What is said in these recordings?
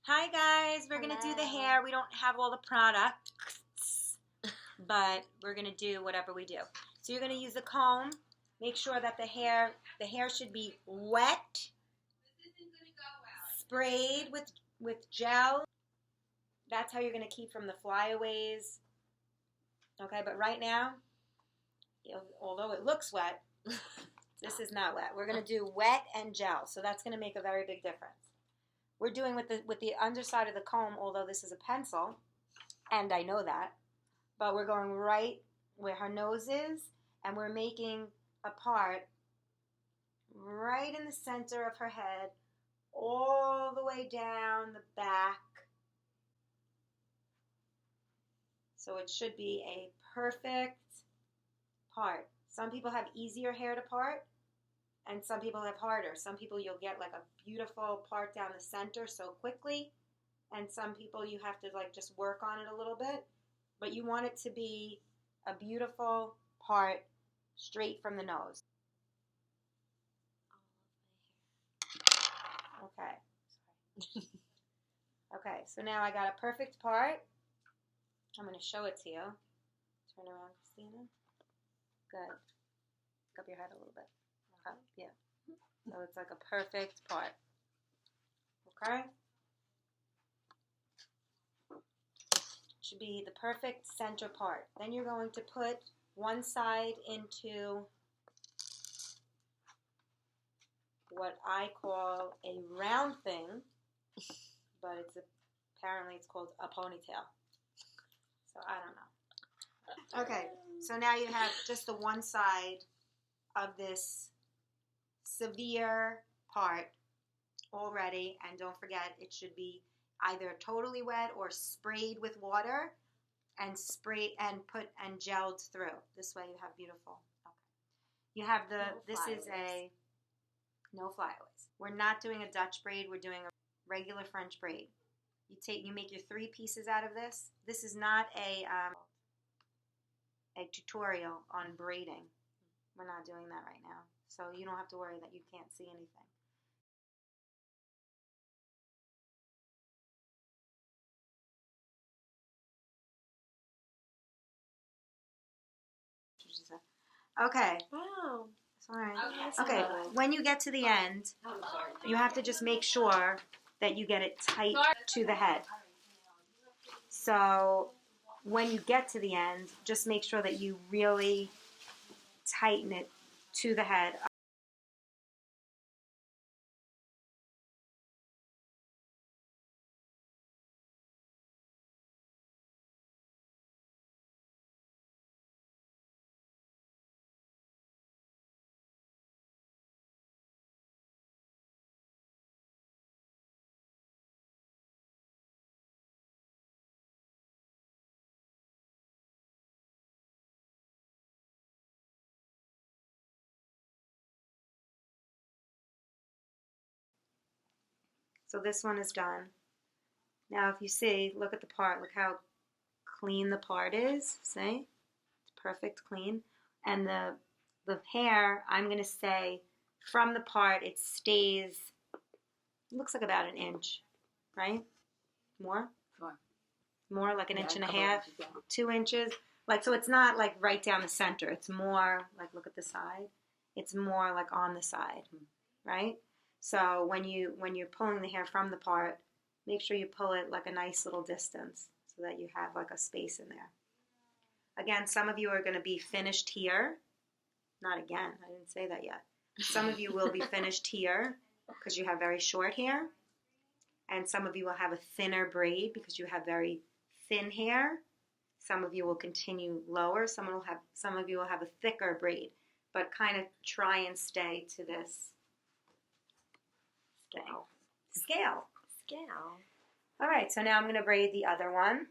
Hi guys, we're going to do the hair. We don't have all the products, but we're going to do whatever we do. So you're going to use the comb. Make sure that the hair should be wet, sprayed with gel. That's how you're going to keep from the flyaways. Okay, but right now, although it looks wet, this is not wet. We're going to do wet and gel, so that's going to make a very big difference. We're doing with the underside of the comb, although this is a pencil, and I know that, but we're going right where her nose is, and we're making a part right in the center of her head, all the way down the back. So it should be a perfect part. Some people have easier hair to part, and some people have harder. Some people you'll get like a beautiful part down the center so quickly, and some people you have to like just work on it a little bit. But you want it to be a beautiful part straight from the nose. Okay. Okay, so now I got a perfect part. I'm going to show it to you. Turn around, Christina. Good. Pick up your head a little bit. Okay, yeah. So it's like a perfect part. Okay? Should be the perfect center part. Then you're going to put one side into what I call a round thing, but apparently it's called a ponytail. So I don't know. Okay, so now you have just the one side of this severe part already, and don't forget it should be either totally wet or sprayed with water and gelled through. This way you have beautiful. Okay. You have no flyaways. We're not doing a Dutch braid, we're doing a regular French braid. You make your 3 pieces out of this. This is not a tutorial on braiding. We're not doing that right now. So you don't have to worry that you can't see anything. Okay. Wow. Sorry. Okay. When you get to the end, you have to just make sure that you get it tight to the head. So when you get to the end, just make sure that you really tighten it to the head. So this one is done. Now if you see, look at the part. Look how clean the part is. See? It's perfect clean. And the hair, I'm going to say, from the part, it stays, it looks like about an inch, right? More? More, like an inch and a half, 2 inches. Like, so it's not like right down the center. It's more like, look at the side. It's more like on the side, right? So when you're pulling the hair from the part, make sure you pull it like a nice little distance so that you have like a space in there. Again, some of you are going to be finished here. Not again, I didn't say that yet. Some of you will be finished here because you have very short hair. And some of you will have a thinner braid because you have very thin hair. Some of you will continue lower. Some of you will have a thicker braid. But kind of try and stay to this scale. All right, so now I'm going to braid the other one.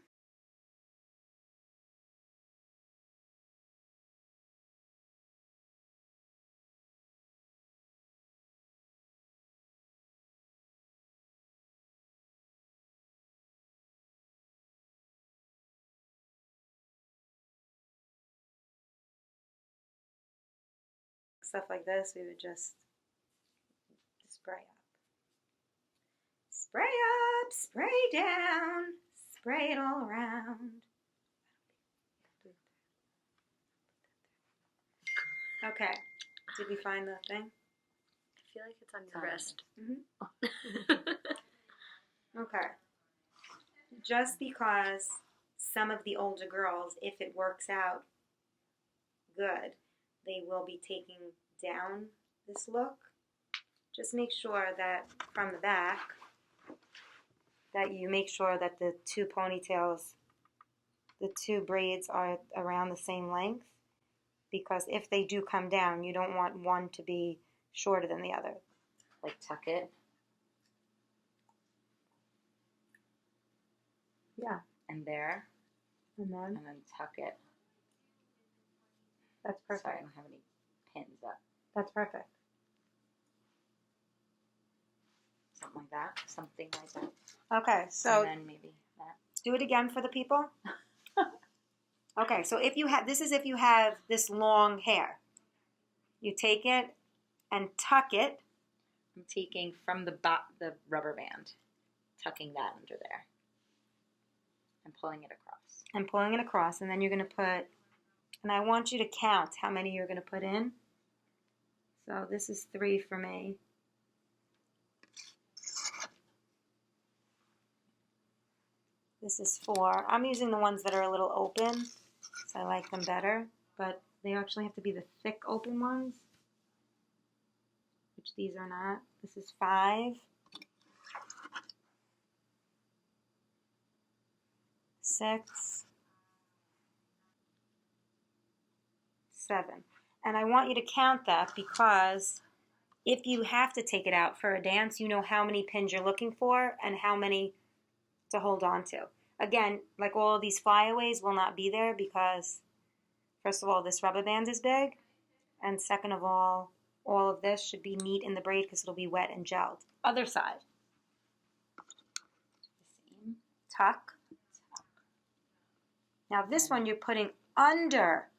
Stuff like this, we would just spray up. Spray up, spray down, spray it all around. Okay, did we find the thing? I feel like it's on your wrist. Okay. Just because some of the older girls, if it works out good, they will be taking down this look. Just make sure that from the back that you make sure that the two ponytails, the two braids are around the same length, because if they do come down, you don't want one to be shorter than the other. Like tuck it. Yeah. And there. And then tuck it. That's perfect. Sorry, I don't have any pins up. That's perfect. Something like that. Something like that. Okay, so and then maybe that. Do it again for the people. Okay, so if you have, this is if you have this long hair. You take it and tuck it. I'm taking from the rubber band, tucking that under there, and pulling it across. And pulling it across, and then you're going to put, and I want you to count how many you're going to put in. So this is 3 for me. This is 4. I'm using the ones that are a little open, so I like them better, but they actually have to be the thick open ones, which these are not. This is 5. 6. 7. And I want you to count that because if you have to take it out for a dance, you know how many pins you're looking for and how many to hold on to. Again, like all of these flyaways will not be there because, first of all, this rubber band is big, and second of all of this should be neat in the braid because it'll be wet and gelled. Other side. The same. Tuck. Now this one you're putting under.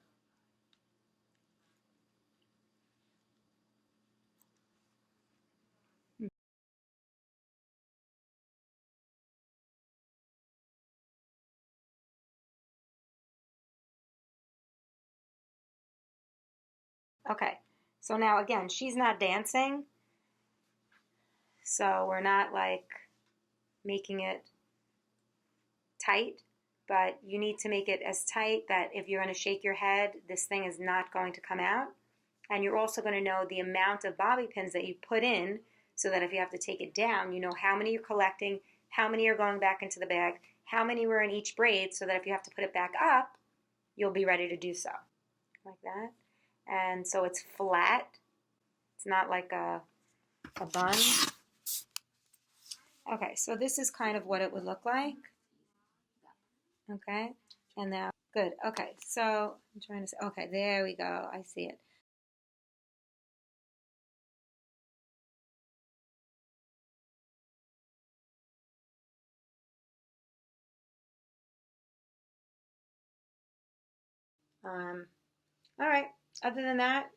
Okay, so now again, she's not dancing, so we're not like making it tight, but you need to make it as tight that if you're going to shake your head, this thing is not going to come out. And you're also going to know the amount of bobby pins that you put in so that if you have to take it down, you know how many you're collecting, how many are going back into the bag, how many were in each braid, so that if you have to put it back up, you'll be ready to do so. Like that. And so it's flat. It's not like a bun. Okay, so this is kind of what it would look like. Okay, and now, good. Okay, so I'm trying to say, okay, there we go. I see it. All right, other than that,